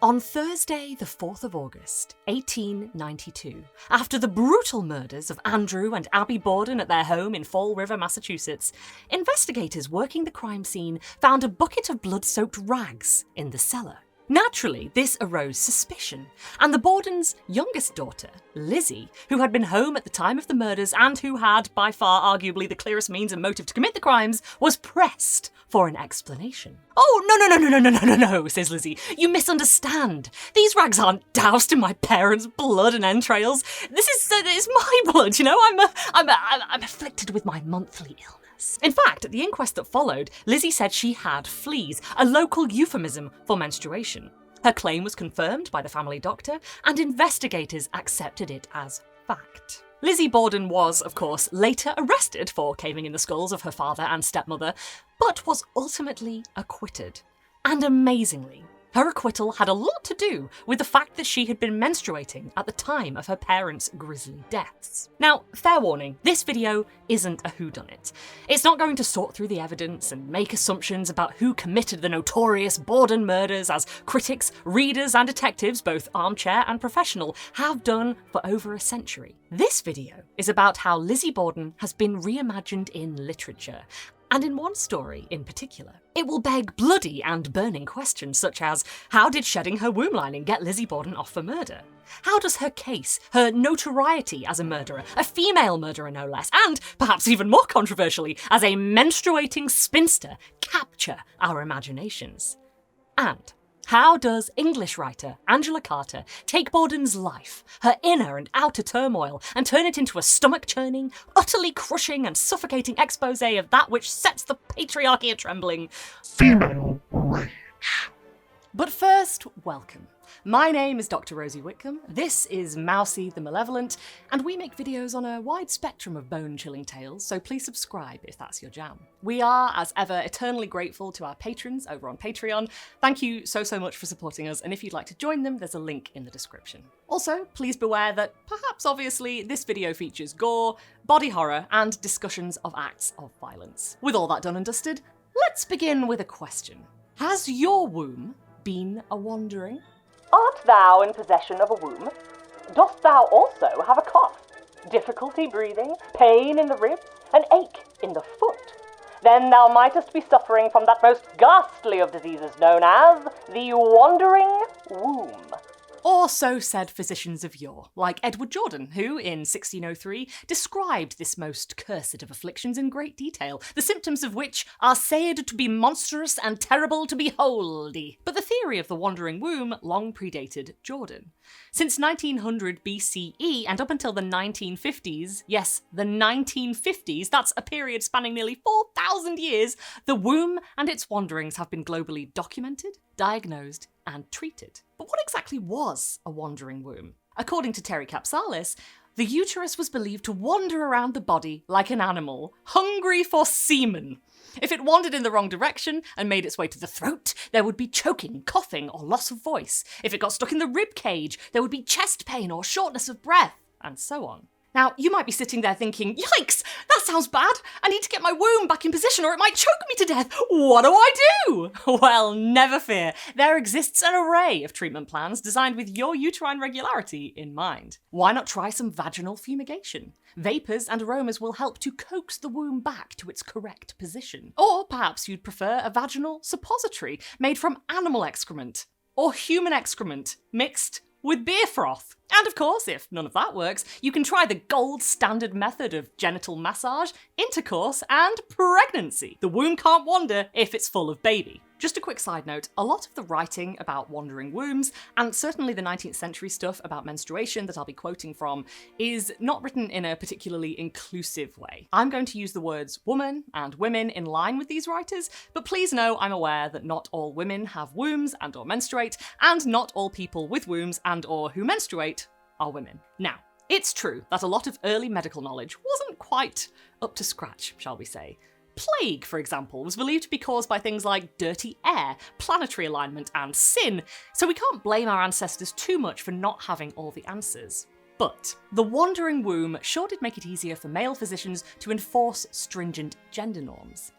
On Thursday, the 4th of August, 1892, after the brutal murders of Andrew and Abby Borden at their home in Fall River, Massachusetts, investigators working the crime scene found a bucket of blood-soaked rags in the cellar. Naturally, this arose suspicion, and the Bordens' youngest daughter, Lizzie, who had been home at the time of the murders and who had, by far, arguably the clearest means and motive to commit the crimes, was pressed for an explanation. "Oh, no, says Lizzie. "You misunderstand. These rags aren't doused in my parents' blood and entrails. It's my blood, you know? I'm afflicted with my monthly illness." In fact, at the inquest that followed, Lizzie said she had fleas, a local euphemism for menstruation. Her claim was confirmed by the family doctor, and investigators accepted it as fact. Lizzie Borden was, of course, later arrested for caving in the skulls of her father and stepmother, but was ultimately acquitted. And amazingly, her acquittal had a lot to do with the fact that she had been menstruating at the time of her parents' grisly deaths. Now, fair warning, this video isn't a whodunit. It's not going to sort through the evidence and make assumptions about who committed the notorious Borden murders, as critics, readers and detectives, both armchair and professional, have done for over a century. This video is about how Lizzie Borden has been reimagined in literature, and in one story in particular. It will beg bloody and burning questions such as, how did shedding her womb lining get Lizzie Borden off for murder? How does her case, her notoriety as a murderer, a female murderer no less, and, perhaps even more controversially, as a menstruating spinster, capture our imaginations? And how does English writer Angela Carter take Borden's life, her inner and outer turmoil, and turn it into a stomach-churning, utterly crushing and suffocating expose of that which sets the patriarchy a-trembling? Female rage. But first, welcome. My name is Dr. Rosie Whitcomb, this is Mousy the Malevolent, and we make videos on a wide spectrum of bone-chilling tales, so please subscribe if that's your jam. We are, as ever, eternally grateful to our patrons over on Patreon. Thank you so much for supporting us, and if you'd like to join them, there's a link in the description. Also, please beware that, perhaps obviously, this video features gore, body horror, and discussions of acts of violence. With all that done and dusted, let's begin with a question. Has your womb been a-wandering? Art thou in possession of a womb? Dost thou also have a cough, difficulty breathing, pain in the ribs, an ache in the foot? Then thou mightest be suffering from that most ghastly of diseases known as the wandering womb. Or so said physicians of yore, like Edward Jordan, who, in 1603, described this most cursed of afflictions in great detail, the symptoms of which are said to be monstrous and terrible to beholdy. But the theory of the wandering womb long predated Jordan. Since 1900 BCE and up until the 1950s, yes, the 1950s, that's a period spanning nearly 4,000 years, the womb and its wanderings have been globally documented, diagnosed, and treated. But what exactly was a wandering womb? According to Terry Capsalis, the uterus was believed to wander around the body like an animal, hungry for semen. If it wandered in the wrong direction and made its way to the throat, there would be choking, coughing, or loss of voice. If it got stuck in the rib cage, there would be chest pain or shortness of breath, and so on. Now, you might be sitting there thinking, yikes, that sounds bad. I need to get my womb back in position or it might choke me to death. What do I do? Well, never fear. There exists an array of treatment plans designed with your uterine regularity in mind. Why not try some vaginal fumigation? Vapours and aromas will help to coax the womb back to its correct position. Or perhaps you'd prefer a vaginal suppository made from animal excrement or human excrement mixed with beer froth. And of course, if none of that works, you can try the gold standard method of genital massage, intercourse, and pregnancy. The womb can't wander if it's full of baby. Just a quick side note, a lot of the writing about wandering wombs, and certainly the 19th century stuff about menstruation that I'll be quoting from, is not written in a particularly inclusive way. I'm going to use the words woman and women in line with these writers, but please know I'm aware that not all women have wombs and or menstruate, and not all people with wombs and or who menstruate are women. Now, it's true that a lot of early medical knowledge wasn't quite up to scratch, shall we say. Plague, for example, was believed to be caused by things like dirty air, planetary alignment, and sin, so we can't blame our ancestors too much for not having all the answers. But the wandering womb sure did make it easier for male physicians to enforce stringent gender norms.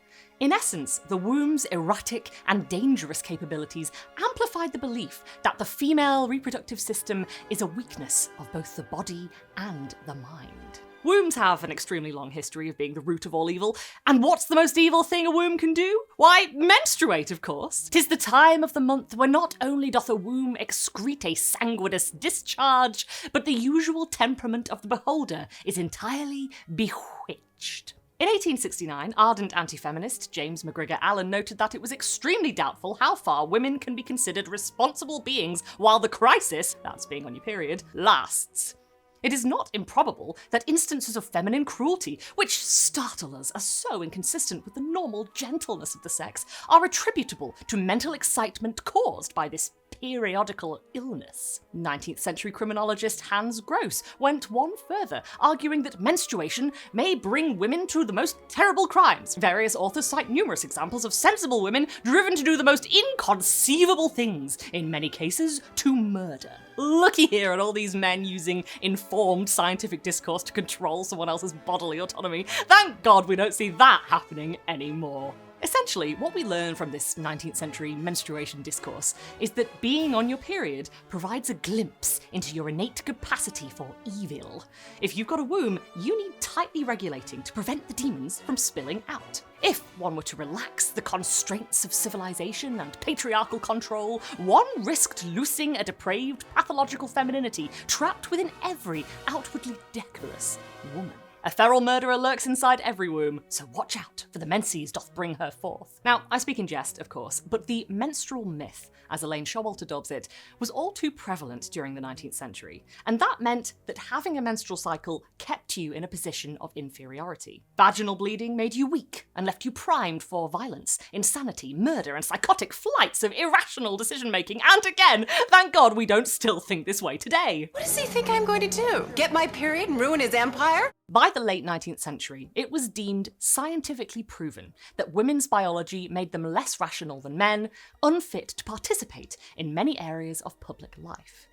In essence, the womb's erratic and dangerous capabilities amplified the belief that the female reproductive system is a weakness of both the body and the mind. Wombs have an extremely long history of being the root of all evil, and what's the most evil thing a womb can do? Why, menstruate, of course. 'Tis the time of the month when not only doth a womb excrete a sanguineous discharge, but the usual temperament of the beholder is entirely bewitched. In 1869, ardent anti-feminist James McGregor Allen noted that it was extremely doubtful how far women can be considered responsible beings while the crisis, that's being on your period, lasts. It is not improbable that instances of feminine cruelty, which startle us as so inconsistent with the normal gentleness of the sex, are attributable to mental excitement caused by this periodical illness. 19th century criminologist Hans Gross went one further, arguing that menstruation may bring women to the most terrible crimes. Various authors cite numerous examples of sensible women driven to do the most inconceivable things, in many cases to murder. Looky here at all these men using informed scientific discourse to control someone else's bodily autonomy. Thank God we don't see that happening anymore. Essentially, what we learn from this 19th century menstruation discourse is that being on your period provides a glimpse into your innate capacity for evil. If you've got a womb, you need tightly regulating to prevent the demons from spilling out. If one were to relax the constraints of civilization and patriarchal control, one risked loosing a depraved pathological femininity trapped within every outwardly decorous woman. A feral murderer lurks inside every womb, so watch out, for the menses doth bring her forth. Now, I speak in jest, of course, but the menstrual myth, as Elaine Showalter dubs it, was all too prevalent during the 19th century, and that meant that having a menstrual cycle kept you in a position of inferiority. Vaginal bleeding made you weak and left you primed for violence, insanity, murder, and psychotic flights of irrational decision-making, and again, thank God we don't still think this way today. What does he think I'm going to do? Get my period and ruin his empire? By the late 19th century, it was deemed scientifically proven that women's biology made them less rational than men, unfit to participate in many areas of public life.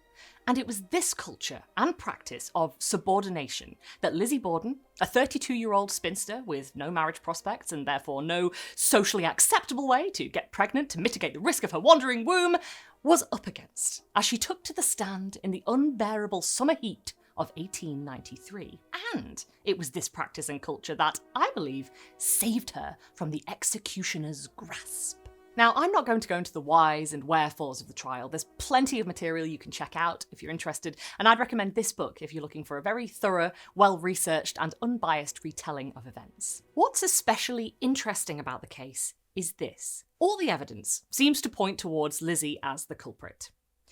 And it was this culture and practice of subordination that Lizzie Borden, a 32-year-old spinster with no marriage prospects and therefore no socially acceptable way to get pregnant to mitigate the risk of her wandering womb, was up against as she took to the stand in the unbearable summer heat of 1893. And it was this practice and culture that, I believe, saved her from the executioner's grasp. Now, I'm not going to go into the whys and wherefores of the trial. There's plenty of material you can check out if you're interested, and I'd recommend this book if you're looking for a very thorough, well-researched and unbiased retelling of events. What's especially interesting about the case is this. All the evidence seems to point towards Lizzie as the culprit.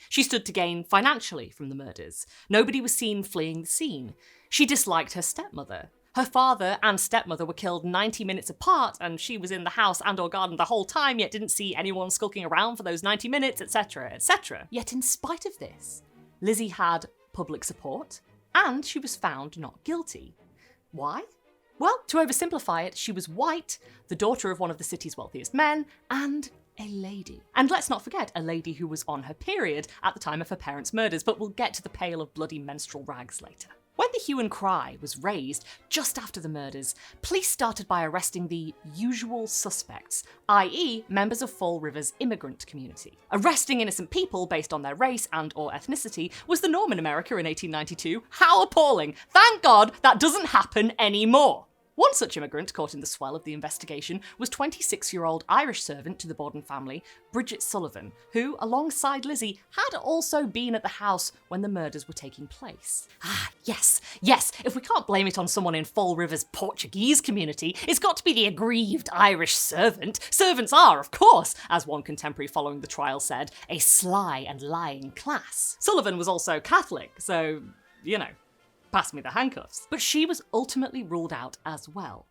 She stood to gain financially from the murders. Nobody was seen fleeing the scene. She disliked her stepmother. Her father and stepmother were killed 90 minutes apart, and she was in the house and/or garden the whole time, yet didn't see anyone skulking around for those 90 minutes, etc., etc. Yet in spite of this, Lizzie had public support, and she was found not guilty. Why? Well, to oversimplify it, she was white, the daughter of one of the city's wealthiest men, and a lady. And let's not forget, a lady who was on her period at the time of her parents' murders, but we'll get to the pail of bloody menstrual rags later. When the hue and cry was raised just after the murders, police started by arresting the usual suspects, i.e. members of Fall River's immigrant community. Arresting innocent people based on their race and/or ethnicity was the norm in America in 1892. How appalling! Thank God that doesn't happen anymore! One such immigrant caught in the swell of the investigation was 26-year-old Irish servant to the Borden family, Bridget Sullivan, who, alongside Lizzie, had also been at the house when the murders were taking place. Yes, if we can't blame it on someone in Fall River's Portuguese community, it's got to be the aggrieved Irish servant. Servants are, of course, as one contemporary following the trial said, a sly and lying class. Sullivan was also Catholic, so, pass me the handcuffs. But she was ultimately ruled out as well.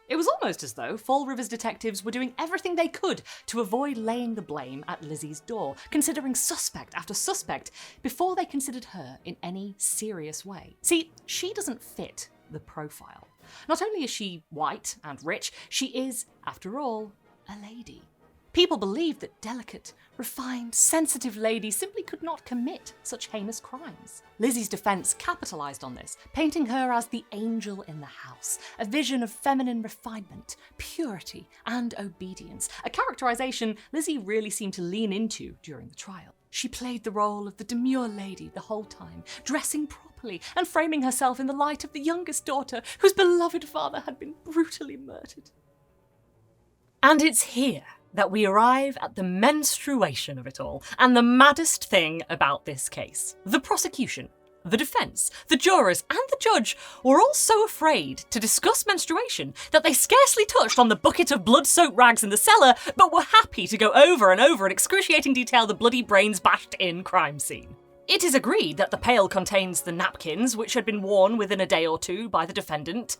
It was almost as though Fall River's detectives were doing everything they could to avoid laying the blame at Lizzie's door, considering suspect after suspect, before they considered her in any serious way. See, she doesn't fit the profile. Not only is she white and rich, she is, after all, a lady. People believed that delicate, refined, sensitive ladies simply could not commit such heinous crimes. Lizzie's defence capitalised on this, painting her as the angel in the house, a vision of feminine refinement, purity, and obedience, a characterisation Lizzie really seemed to lean into during the trial. She played the role of the demure lady the whole time, dressing properly and framing herself in the light of the youngest daughter whose beloved father had been brutally murdered. And it's here that we arrive at the menstruation of it all, and the maddest thing about this case. The prosecution, the defence, the jurors, and the judge were all so afraid to discuss menstruation that they scarcely touched on the bucket of blood-soaked rags in the cellar, but were happy to go over and over in excruciating detail the bloody brains bashed-in crime scene. It is agreed that the pail contains the napkins, which had been worn within a day or two by the defendant.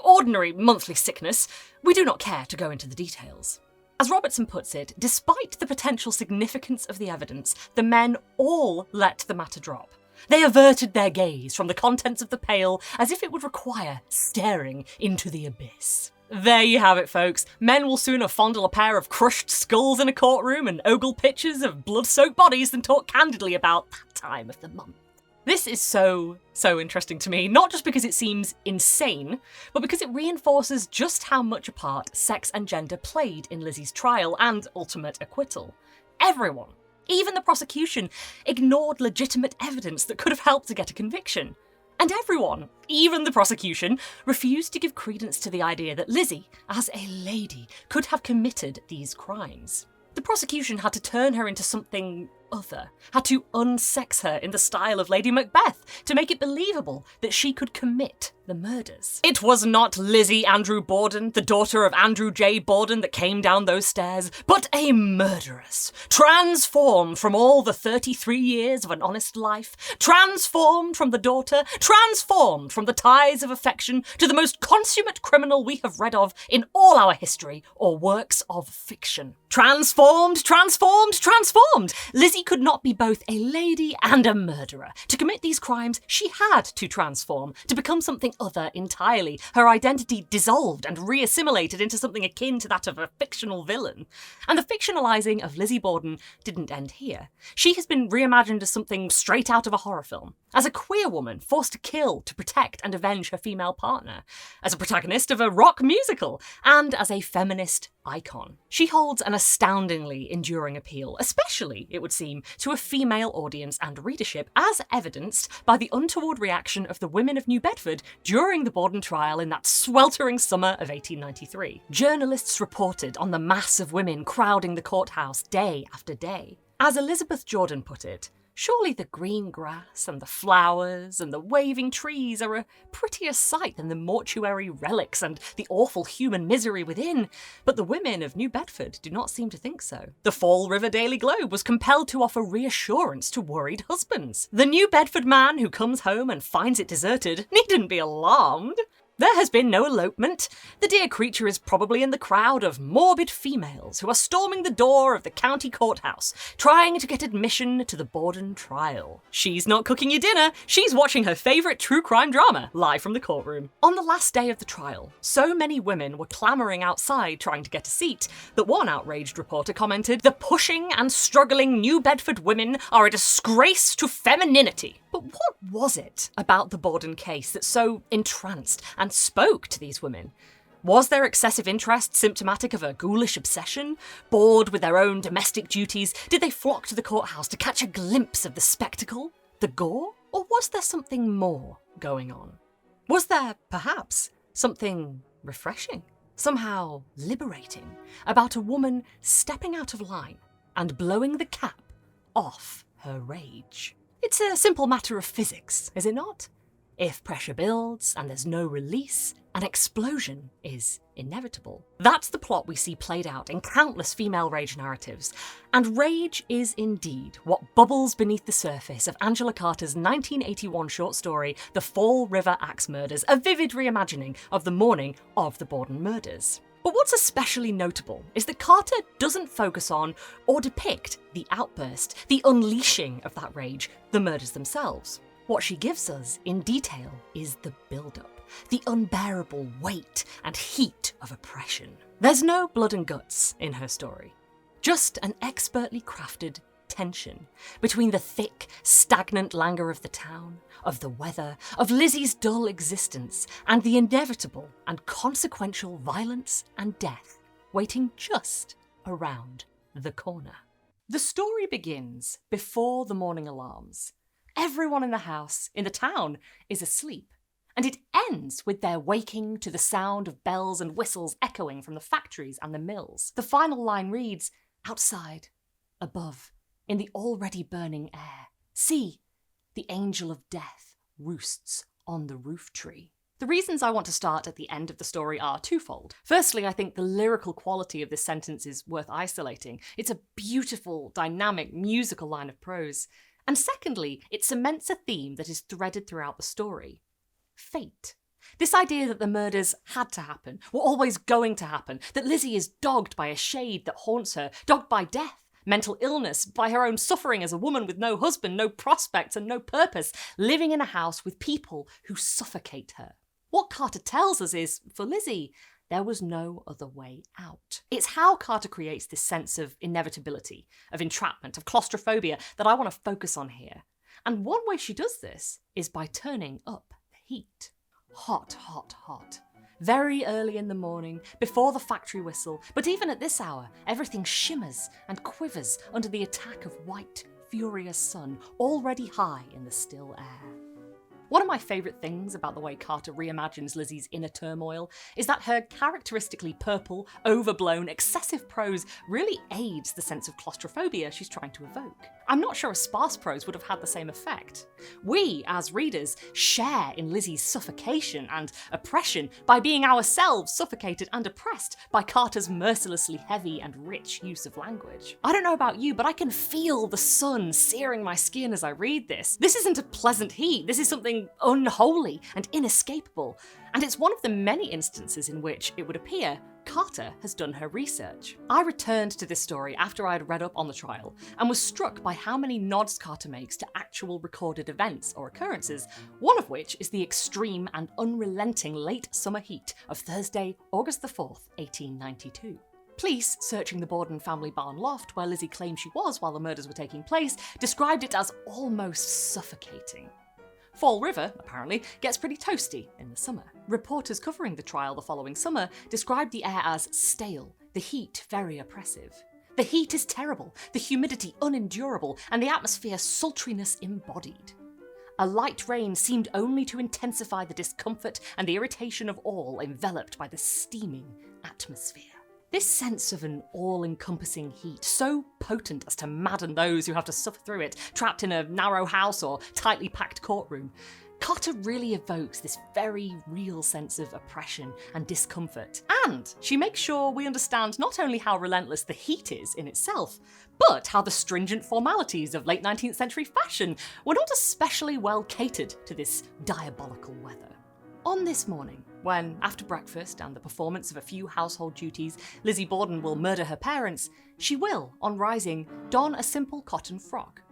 Ordinary monthly sickness. We do not care to go into the details. As Robertson puts it, despite the potential significance of the evidence, the men all let the matter drop. They averted their gaze from the contents of the pail as if it would require staring into the abyss. There you have it, folks. Men will sooner fondle a pair of crushed skulls in a courtroom and ogle pictures of blood-soaked bodies than talk candidly about that time of the month. This is so interesting to me, not just because it seems insane, but because it reinforces just how much a part sex and gender played in Lizzie's trial and ultimate acquittal. Everyone, even the prosecution, ignored legitimate evidence that could have helped to get a conviction. And everyone, even the prosecution, refused to give credence to the idea that Lizzie, as a lady, could have committed these crimes. The prosecution had to turn her into something other, had to unsex her in the style of Lady Macbeth to make it believable that she could commit the murders. It was not Lizzie Andrew Borden, the daughter of Andrew J. Borden, that came down those stairs, but a murderess, transformed from all the 33 years of an honest life, transformed from the daughter, transformed from the ties of affection to the most consummate criminal we have read of in all our history or works of fiction. Transformed, transformed, transformed! Lizzie could not be both a lady and a murderer. To commit these crimes, she had to transform, to become something other entirely. Her identity dissolved and reassimilated into something akin to that of a fictional villain. And the fictionalising of Lizzie Borden didn't end here. She has been reimagined as something straight out of a horror film. As a queer woman forced to kill to protect and avenge her female partner. As a protagonist of a rock musical. And as a feminist icon. She holds an astoundingly enduring appeal, especially, it would seem, to a female audience and readership, as evidenced by the untoward reaction of the women of New Bedford during the Borden trial in that sweltering summer of 1893. Journalists reported on the mass of women crowding the courthouse day after day. As Elizabeth Jordan put it, surely the green grass and the flowers and the waving trees are a prettier sight than the mortuary relics and the awful human misery within. But the women of New Bedford do not seem to think so. The Fall River Daily Globe was compelled to offer reassurance to worried husbands. The New Bedford man who comes home and finds it deserted needn't be alarmed. There has been no elopement. The dear creature is probably in the crowd of morbid females who are storming the door of the county courthouse, trying to get admission to the Borden trial. She's not cooking you dinner, she's watching her favourite true crime drama, live from the courtroom. On the last day of the trial, so many women were clamouring outside trying to get a seat that one outraged reporter commented, "The pushing and struggling New Bedford women are a disgrace to femininity." But what was it about the Borden case that so entranced and spoke to these women? Was their excessive interest symptomatic of a ghoulish obsession? Bored with their own domestic duties, did they flock to the courthouse to catch a glimpse of the spectacle, the gore? Or was there something more going on? Was there, perhaps, something refreshing, somehow liberating, about a woman stepping out of line and blowing the cap off her rage? It's a simple matter of physics, is it not? If pressure builds and there's no release, an explosion is inevitable. That's the plot we see played out in countless female rage narratives. And rage is indeed what bubbles beneath the surface of Angela Carter's 1981 short story, The Fall River Axe Murders, a vivid reimagining of the morning of the Borden murders. But what's especially notable is that Carter doesn't focus on or depict the outburst, the unleashing of that rage, the murders themselves. What she gives us in detail is the build-up, the unbearable weight and heat of oppression. There's no blood and guts in her story. Just an expertly crafted tension between the thick, stagnant languor of the town, of the weather, of Lizzie's dull existence, and the inevitable and consequential violence and death waiting just around the corner. The story begins before the morning alarms. Everyone in the house, in the town, is asleep, and it ends with their waking to the sound of bells and whistles echoing from the factories and the mills. The final line reads, "Outside, above, in the already burning air, see, the angel of death roosts on the roof tree." The reasons I want to start at the end of the story are twofold. Firstly, I think the lyrical quality of this sentence is worth isolating. It's a beautiful, dynamic, musical line of prose. And secondly, it cements a theme that is threaded throughout the story. Fate. This idea that the murders had to happen, were always going to happen, that Lizzie is dogged by a shade that haunts her, dogged by death, mental illness, by her own suffering as a woman with no husband, no prospects and no purpose, living in a house with people who suffocate her. What Carter tells us is, for Lizzie, there was no other way out. It's how Carter creates this sense of inevitability, of entrapment, of claustrophobia that I want to focus on here. And one way she does this is by turning up the heat. Hot, hot, hot. Very early in the morning, before the factory whistle, but even at this hour, everything shimmers and quivers under the attack of white, furious sun, already high in the still air. One of my favourite things about the way Carter reimagines Lizzie's inner turmoil is that her characteristically purple, overblown, excessive prose really aids the sense of claustrophobia she's trying to evoke. I'm not sure a sparse prose would have had the same effect. We, as readers, share in Lizzie's suffocation and oppression by being ourselves suffocated and oppressed by Carter's mercilessly heavy and rich use of language. I don't know about you, but I can feel the sun searing my skin as I read this. This isn't a pleasant heat, this is something unholy and inescapable, and it's one of the many instances in which it would appear Carter has done her research. I returned to this story after I had read up on the trial and was struck by how many nods Carter makes to actual recorded events or occurrences, one of which is the extreme and unrelenting late summer heat of Thursday, August the 4th, 1892. Police, searching the Borden family barn loft where Lizzie claimed she was while the murders were taking place, described it as almost suffocating. Fall River, apparently, gets pretty toasty in the summer. Reporters covering the trial the following summer described the air as stale, the heat very oppressive. The heat is terrible, the humidity unendurable, and the atmosphere sultriness embodied. A light rain seemed only to intensify the discomfort and the irritation of all enveloped by the steaming atmosphere. This sense of an all-encompassing heat, so potent as to madden those who have to suffer through it, trapped in a narrow house or tightly packed courtroom, Carter really evokes this very real sense of oppression and discomfort. And she makes sure we understand not only how relentless the heat is in itself, but how the stringent formalities of late 19th century fashion were not especially well catered to this diabolical weather. On this morning, when, after breakfast and the performance of a few household duties, Lizzie Borden will murder her parents, she will, on rising, don a simple cotton frock.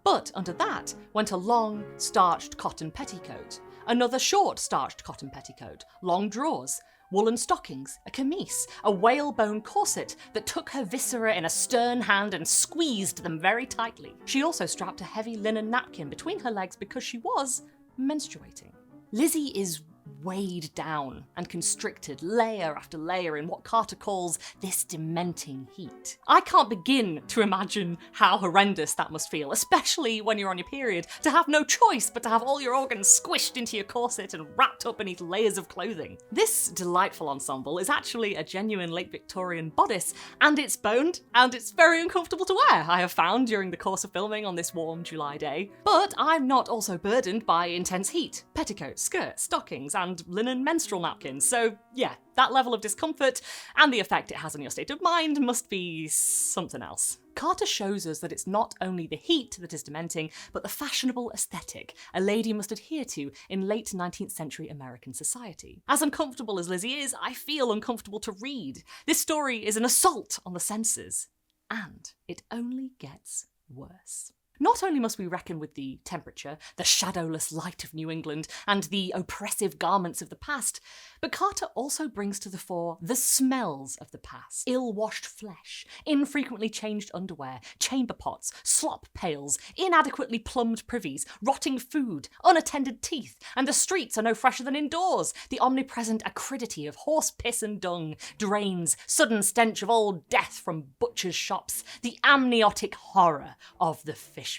But under that went a long, starched cotton petticoat, another short, starched cotton petticoat, long drawers, woolen stockings, a camise, a whalebone corset that took her viscera in a stern hand and squeezed them very tightly. She also strapped a heavy linen napkin between her legs because she was menstruating. Lizzie is weighed down and constricted layer after layer in what Carter calls this dementing heat. I can't begin to imagine how horrendous that must feel, especially when you're on your period, to have no choice but to have all your organs squished into your corset and wrapped up beneath layers of clothing. This delightful ensemble is actually a genuine late Victorian bodice, and it's boned, and it's very uncomfortable to wear, I have found during the course of filming on this warm July day. But I'm not also burdened by intense heat, petticoats, skirts, stockings, and linen menstrual napkins, so yeah, that level of discomfort and the effect it has on your state of mind must be something else. Carter shows us that it's not only the heat that is dementing, but the fashionable aesthetic a lady must adhere to in late 19th century American society. As uncomfortable as Lizzie is, I feel uncomfortable to read. This story is an assault on the senses, and it only gets worse. Not only must we reckon with the temperature, the shadowless light of New England, and the oppressive garments of the past, but Carter also brings to the fore the smells of the past. Ill-washed flesh, infrequently changed underwear, chamber pots, slop pails, inadequately plumbed privies, rotting food, unattended teeth, and the streets are no fresher than indoors. The omnipresent acridity of horse piss and dung, drains, sudden stench of old death from butchers' shops, the amniotic horror of the fishmonger.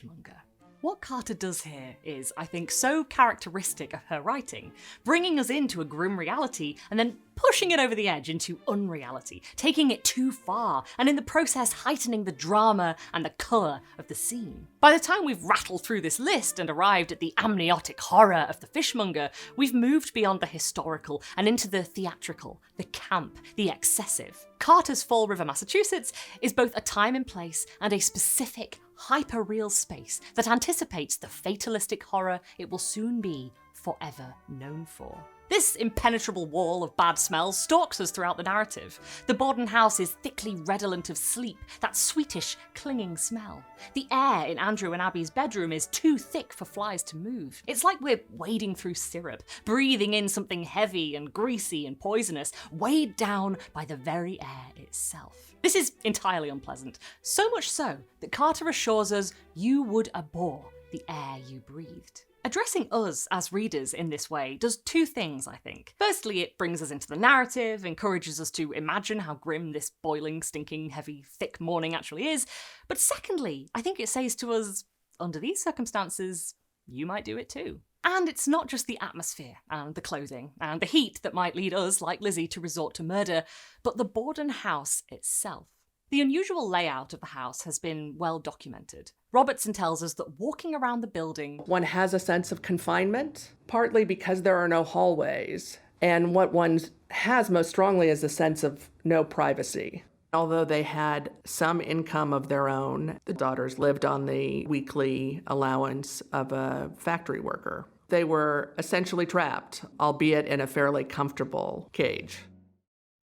What Carter does here is, I think, so characteristic of her writing, bringing us into a grim reality and then pushing it over the edge into unreality, taking it too far, and in the process heightening the drama and the colour of the scene. By the time we've rattled through this list and arrived at the amniotic horror of the fishmonger, we've moved beyond the historical and into the theatrical, the camp, the excessive. Carter's Fall River, Massachusetts is both a time and place and a specific, hyper-real space that anticipates the fatalistic horror it will soon be forever known for. This impenetrable wall of bad smells stalks us throughout the narrative. The Borden house is thickly redolent of sleep, that sweetish, clinging smell. The air in Andrew and Abby's bedroom is too thick for flies to move. It's like we're wading through syrup, breathing in something heavy and greasy and poisonous, weighed down by the very air itself. This is entirely unpleasant, so much so that Carter assures us you would abhor the air you breathed. Addressing us as readers in this way does two things, I think. Firstly, it brings us into the narrative, encourages us to imagine how grim this boiling, stinking, heavy, thick morning actually is. But secondly, I think it says to us, under these circumstances, you might do it too. And it's not just the atmosphere and the clothing and the heat that might lead us, like Lizzie, to resort to murder, but the Borden house itself. The unusual layout of the house has been well documented. Robertson tells us that walking around the building, one has a sense of confinement, partly because there are no hallways. And what one has most strongly is a sense of no privacy. Although they had some income of their own, the daughters lived on the weekly allowance of a factory worker. They were essentially trapped, albeit in a fairly comfortable cage.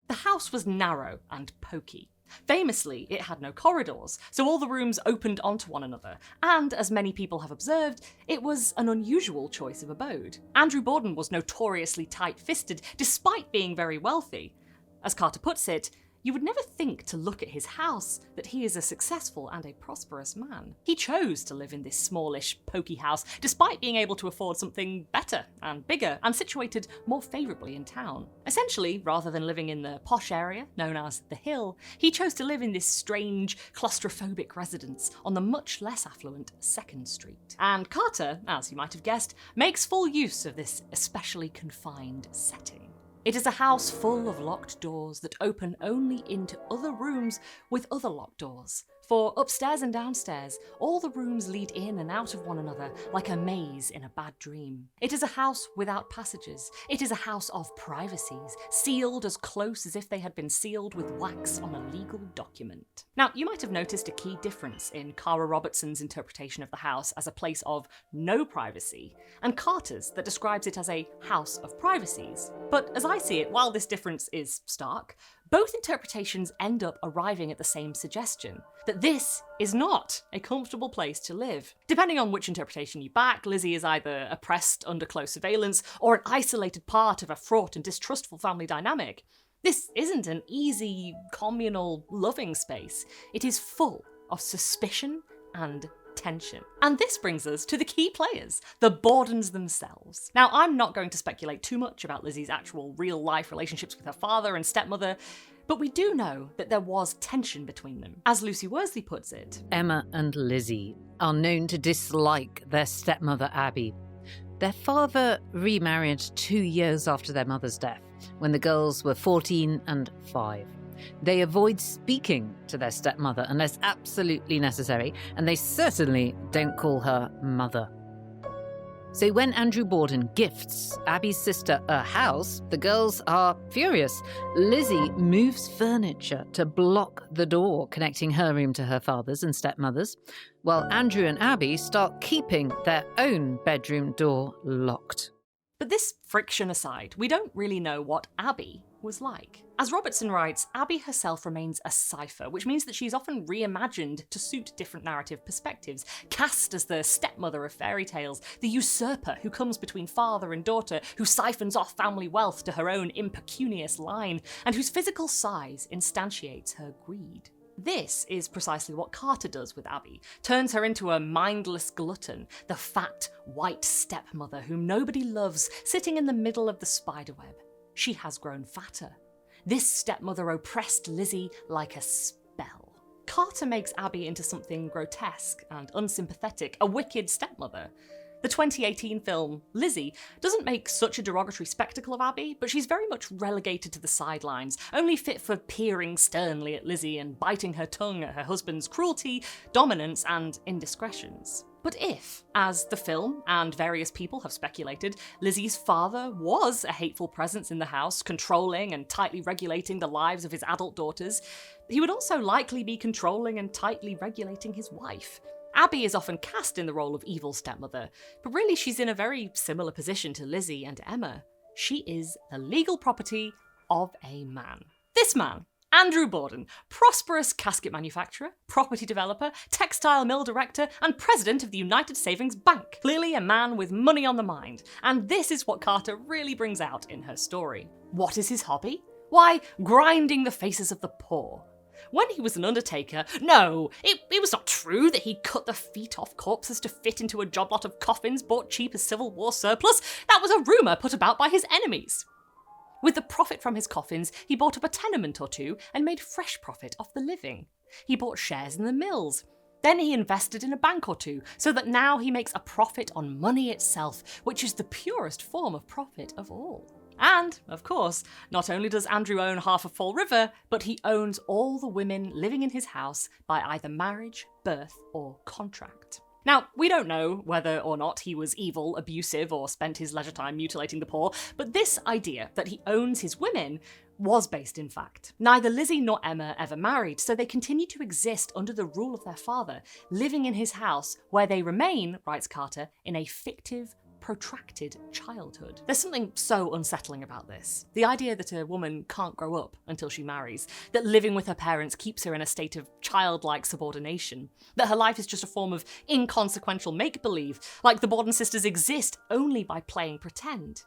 The house was narrow and poky. Famously, it had no corridors, so all the rooms opened onto one another, and as many people have observed, it was an unusual choice of abode. Andrew Borden was notoriously tight-fisted, despite being very wealthy. As Carter puts it, you would never think to look at his house that he is a successful and a prosperous man. He chose to live in this smallish, poky house, despite being able to afford something better and bigger and situated more favourably in town. Essentially, rather than living in the posh area, known as the Hill, he chose to live in this strange, claustrophobic residence on the much less affluent 2nd Street. And Carter, as you might have guessed, makes full use of this especially confined setting. It is a house full of locked doors that open only into other rooms with other locked doors. For upstairs and downstairs, all the rooms lead in and out of one another like a maze in a bad dream. It is a house without passages. It is a house of privacies, sealed as close as if they had been sealed with wax on a legal document. Now, you might have noticed a key difference in Cara Robertson's interpretation of the house as a place of no privacy, and Carter's that describes it as a house of privacies. But as I see it, while this difference is stark, both interpretations end up arriving at the same suggestion, that this is not a comfortable place to live. Depending on which interpretation you back, Lizzie is either oppressed under close surveillance or an isolated part of a fraught and distrustful family dynamic. This isn't an easy, communal, loving space. It is full of suspicion and tension. And this brings us to the key players, the Bordens themselves. Now, I'm not going to speculate too much about Lizzie's actual real-life relationships with her father and stepmother, but we do know that there was tension between them. As Lucy Worsley puts it, Emma and Lizzie are known to dislike their stepmother Abby. Their father remarried 2 years after their mother's death, when the girls were 14 and 5. They avoid speaking to their stepmother unless absolutely necessary, and they certainly don't call her mother. So when Andrew Borden gifts Abby's sister a house, the girls are furious. Lizzie moves furniture to block the door connecting her room to her father's and stepmother's, while Andrew and Abby start keeping their own bedroom door locked. But this friction aside, we don't really know what Abby was like. As Robertson writes, Abby herself remains a cipher, which means that she's often reimagined to suit different narrative perspectives, cast as the stepmother of fairy tales, the usurper who comes between father and daughter, who siphons off family wealth to her own impecunious line, and whose physical size instantiates her greed. This is precisely what Carter does with Abby, turns her into a mindless glutton, the fat, white stepmother whom nobody loves, sitting in the middle of the spiderweb. She has grown fatter. This stepmother oppressed Lizzie like a spell. Carter makes Abby into something grotesque and unsympathetic, a wicked stepmother. The 2018 film Lizzie doesn't make such a derogatory spectacle of Abby, but she's very much relegated to the sidelines, only fit for peering sternly at Lizzie and biting her tongue at her husband's cruelty, dominance, and indiscretions. But if, as the film and various people have speculated, Lizzie's father was a hateful presence in the house, controlling and tightly regulating the lives of his adult daughters, he would also likely be controlling and tightly regulating his wife. Abby is often cast in the role of evil stepmother, but really she's in a very similar position to Lizzie and Emma. She is the legal property of a man. This man, Andrew Borden, prosperous casket manufacturer, property developer, textile mill director, and president of the United Savings Bank. Clearly a man with money on the mind, and this is what Carter really brings out in her story. What is his hobby? Why, grinding the faces of the poor. When he was an undertaker, no, it was not true that he cut the feet off corpses to fit into a job lot of coffins bought cheap as Civil War surplus. That was a rumour put about by his enemies. With the profit from his coffins, he bought up a tenement or two and made fresh profit off the living. He bought shares in the mills. Then he invested in a bank or two, so that now he makes a profit on money itself, which is the purest form of profit of all. And, of course, not only does Andrew own half of Fall River, but he owns all the women living in his house by either marriage, birth, or contract. Now, we don't know whether or not he was evil, abusive, or spent his leisure time mutilating the poor, but this idea that he owns his women was based in fact. Neither Lizzie nor Emma ever married, so they continue to exist under the rule of their father, living in his house, where they remain, writes Carter, in a fictive, protracted childhood. There's something so unsettling about this. The idea that a woman can't grow up until she marries, that living with her parents keeps her in a state of childlike subordination, that her life is just a form of inconsequential make-believe, like the Borden sisters exist only by playing pretend.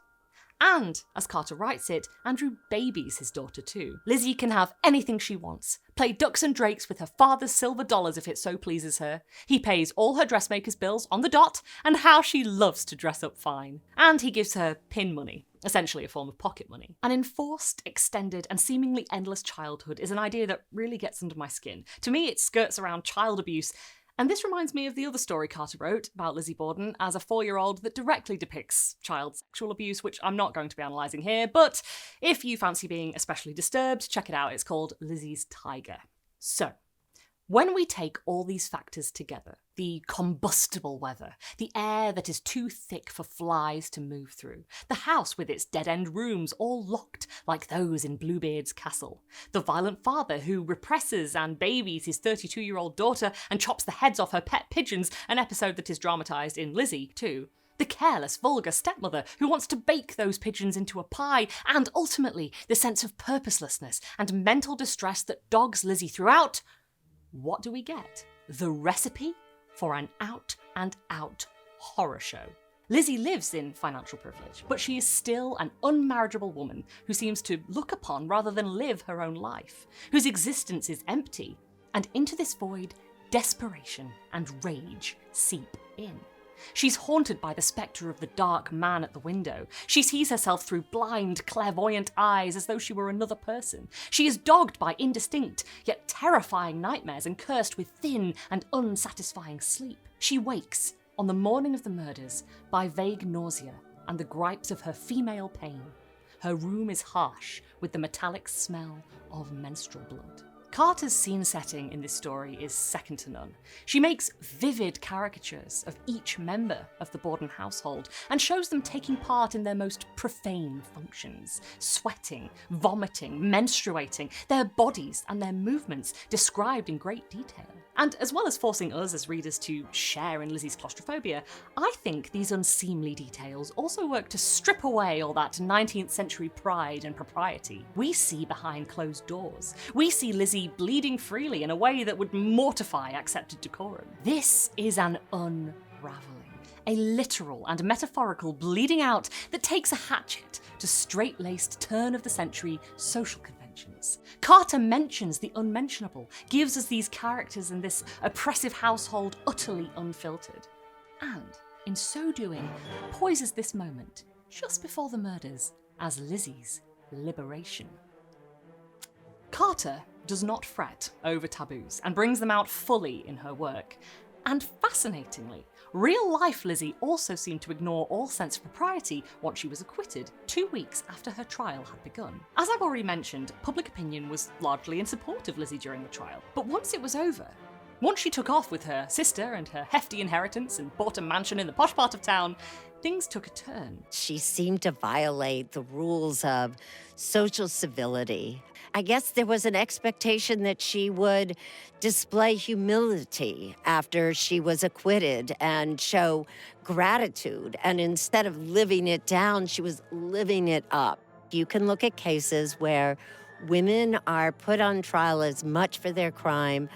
And, as Carter writes it, Andrew babies his daughter too. Lizzie can have anything she wants, play ducks and drakes with her father's silver dollars if it so pleases her. He pays all her dressmaker's bills on the dot, and how she loves to dress up fine. And he gives her pin money, essentially a form of pocket money. An enforced, extended, and seemingly endless childhood is an idea that really gets under my skin. To me, it skirts around child abuse. And this reminds me of the other story Carter wrote about Lizzie Borden as a 4-year-old that directly depicts child sexual abuse, which I'm not going to be analysing here, but if you fancy being especially disturbed, check it out. It's called Lizzie's Tiger. So, when we take all these factors together, the combustible weather, the air that is too thick for flies to move through, the house with its dead-end rooms all locked like those in Bluebeard's castle, the violent father who represses and babies his 32-year-old daughter and chops the heads off her pet pigeons, an episode that is dramatised in Lizzie too, the careless, vulgar stepmother who wants to bake those pigeons into a pie, and ultimately the sense of purposelessness and mental distress that dogs Lizzie throughout. What do we get? The recipe for an out-and-out horror show. Lizzie lives in financial privilege, but she is still an unmarriageable woman who seems to look upon rather than live her own life, whose existence is empty, and into this void, desperation and rage seep in. She's haunted by the spectre of the dark man at the window. She sees herself through blind, clairvoyant eyes as though she were another person. She is dogged by indistinct, yet terrifying nightmares and cursed with thin and unsatisfying sleep. She wakes, on the morning of the murders, by vague nausea and the gripes of her female pain. Her room is harsh with the metallic smell of menstrual blood. Carter's scene setting in this story is second to none. She makes vivid caricatures of each member of the Borden household and shows them taking part in their most profane functions, sweating, vomiting, menstruating, their bodies and their movements described in great detail. And as well as forcing us as readers to share in Lizzie's claustrophobia, I think these unseemly details also work to strip away all that 19th century pride and propriety we see behind closed doors. We see Lizzie bleeding freely in a way that would mortify accepted decorum. This is an unravelling, a literal and metaphorical bleeding out that takes a hatchet to straight-laced turn-of-the-century social conventions. Carter mentions the unmentionable, gives us these characters in this oppressive household utterly unfiltered, and, in so doing, poises this moment, just before the murders, as Lizzie's liberation. Carter does not fret over taboos and brings them out fully in her work. And fascinatingly, real-life Lizzie also seemed to ignore all sense of propriety once she was acquitted 2 weeks after her trial had begun. As I've already mentioned, public opinion was largely in support of Lizzie during the trial. But once it was over, once she took off with her sister and her hefty inheritance and bought a mansion in the posh part of town, things took a turn. She seemed to violate the rules of social civility. I guess there was an expectation that she would display humility after she was acquitted and show gratitude. And instead of living it down, she was living it up. You can look at cases where women are put on trial as much for their crime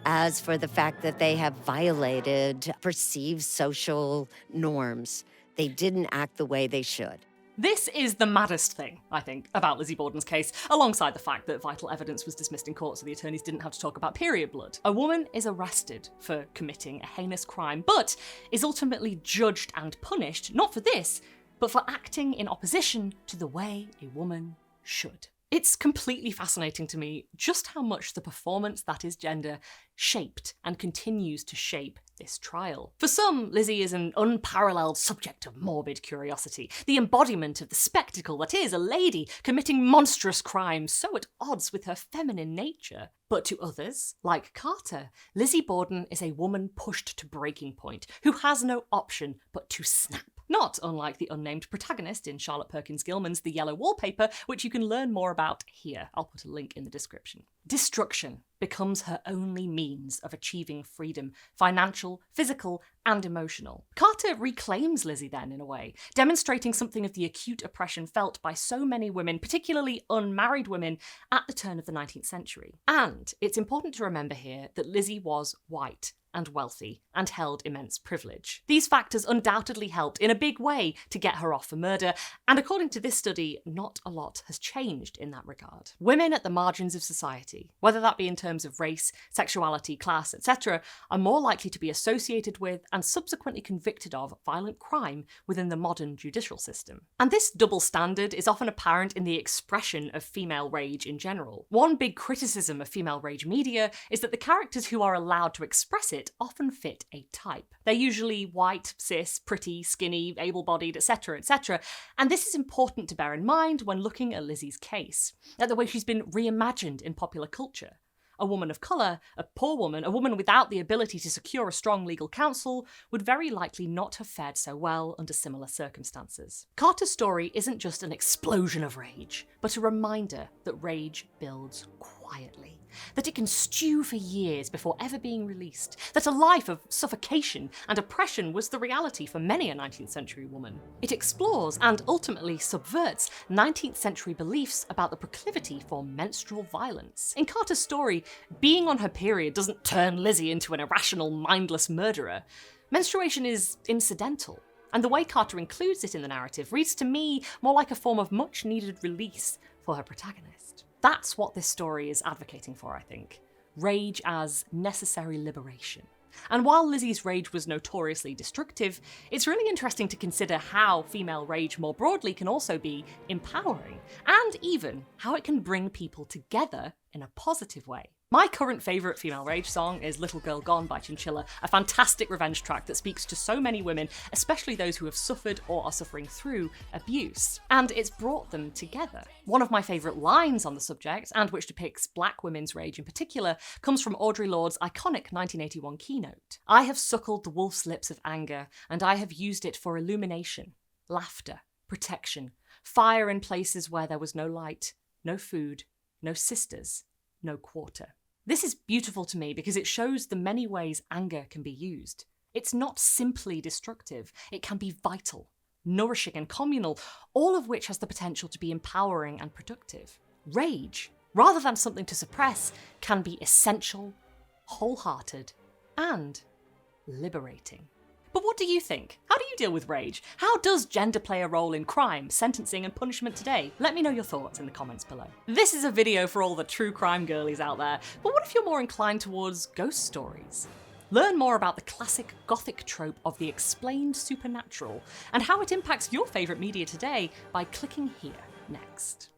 as for the fact that they have violated perceived social norms. They didn't act the way they should. This is the maddest thing, I think, about Lizzie Borden's case, alongside the fact that vital evidence was dismissed in court so the attorneys didn't have to talk about period blood. A woman is arrested for committing a heinous crime, but is ultimately judged and punished, not for this, but for acting in opposition to the way a woman should. It's completely fascinating to me just how much the performance that is gender shaped and continues to shape this trial. For some, Lizzie is an unparalleled subject of morbid curiosity, the embodiment of the spectacle that is a lady committing monstrous crimes so at odds with her feminine nature. But to others, like Carter, Lizzie Borden is a woman pushed to breaking point, who has no option but to snap. Not unlike the unnamed protagonist in Charlotte Perkins Gilman's The Yellow Wallpaper, which you can learn more about here. I'll put a link in the description. Destruction becomes her only means of achieving freedom, financial, physical, and emotional. Carter reclaims Lizzie then, in a way, demonstrating something of the acute oppression felt by so many women, particularly unmarried women, at the turn of the 19th century. And it's important to remember here that Lizzie was white and wealthy, and held immense privilege. These factors undoubtedly helped in a big way to get her off for murder, and according to this study, not a lot has changed in that regard. Women at the margins of society, whether that be in terms of race, sexuality, class, etc., are more likely to be associated with and subsequently convicted of violent crime within the modern judicial system. And this double standard is often apparent in the expression of female rage in general. One big criticism of female rage media is that the characters who are allowed to express it often fit a type. They're usually white, cis, pretty, skinny, able-bodied, etc., etc., and this is important to bear in mind when looking at Lizzie's case, at the way she's been reimagined in popular culture. A woman of colour, a poor woman, a woman without the ability to secure a strong legal counsel, would very likely not have fared so well under similar circumstances. Carter's story isn't just an explosion of rage, but a reminder that rage builds quietly, that it can stew for years before ever being released, that a life of suffocation and oppression was the reality for many a 19th century woman. It explores and ultimately subverts 19th century beliefs about the proclivity for menstrual violence. In Carter's story, being on her period doesn't turn Lizzie into an irrational, mindless murderer. Menstruation is incidental, and the way Carter includes it in the narrative reads to me more like a form of much-needed release for her protagonist. That's what this story is advocating for, I think. Rage as necessary liberation. And while Lizzie's rage was notoriously destructive, it's really interesting to consider how female rage more broadly can also be empowering, and even how it can bring people together in a positive way. My current favourite female rage song is Little Girl Gone by Chinchilla, a fantastic revenge track that speaks to so many women, especially those who have suffered or are suffering through abuse. And it's brought them together. One of my favourite lines on the subject, and which depicts black women's rage in particular, comes from Audre Lorde's iconic 1981 keynote. "I have suckled the wolf's lips of anger, and I have used it for illumination, laughter, protection, fire in places where there was no light, no food, no sisters, no quarter." This is beautiful to me because it shows the many ways anger can be used. It's not simply destructive, it can be vital, nourishing and communal, all of which has the potential to be empowering and productive. Rage, rather than something to suppress, can be essential, wholehearted, and liberating. But what do you think? How do you deal with rage? How does gender play a role in crime, sentencing, and punishment today? Let me know your thoughts in the comments below. This is a video for all the true crime girlies out there, but what if you're more inclined towards ghost stories? Learn more about the classic Gothic trope of the explained supernatural and how it impacts your favourite media today by clicking here next.